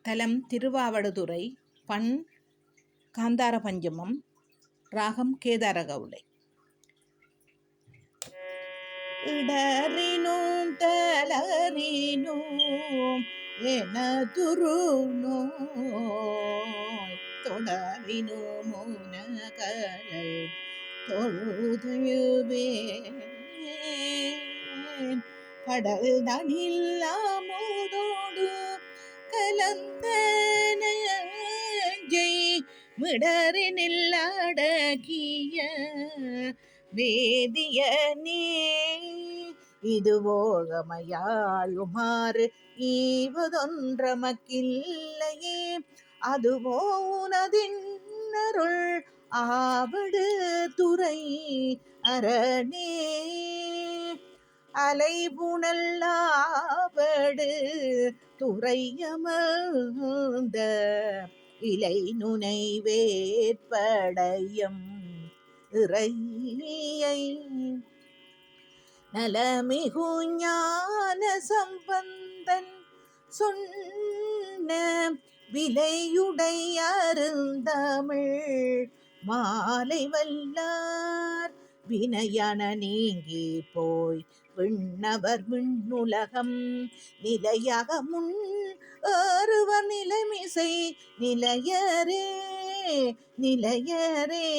தலம் திருவாவடுதுறை, பண் காந்தார பஞ்சமம், ராகம் கேதாரகவுளை. இடறினும் தளறினும் எனதுருநோய் தொடரினும் உனகளை தொழுதழுவேன். கடல் தனில் அமுதோடு கலந்த நெஞ்சை மிடறினில் அடக்கிய வேதியனே, இது போகமையாழுமாறு ஈவதொன்றமக்கில்லையே, அதுவோ உனதின்னருள் ஆவடு துறை அரணே. அலைபுணல்லாவடு துறையமர்ந்த இலை நுனை வேற்படையம் இறையை நலமிகு ஞான சம்பந்தன் சொன்ன விலையுடை அருந்தமிழ் மாலை வல்லார் வினையன நீங்கி போய் விண்ணவர் விண்ணுலகம் நிலையாக முன் ஏறுவர் நிலைமிசை நிலையரே நிலையரே.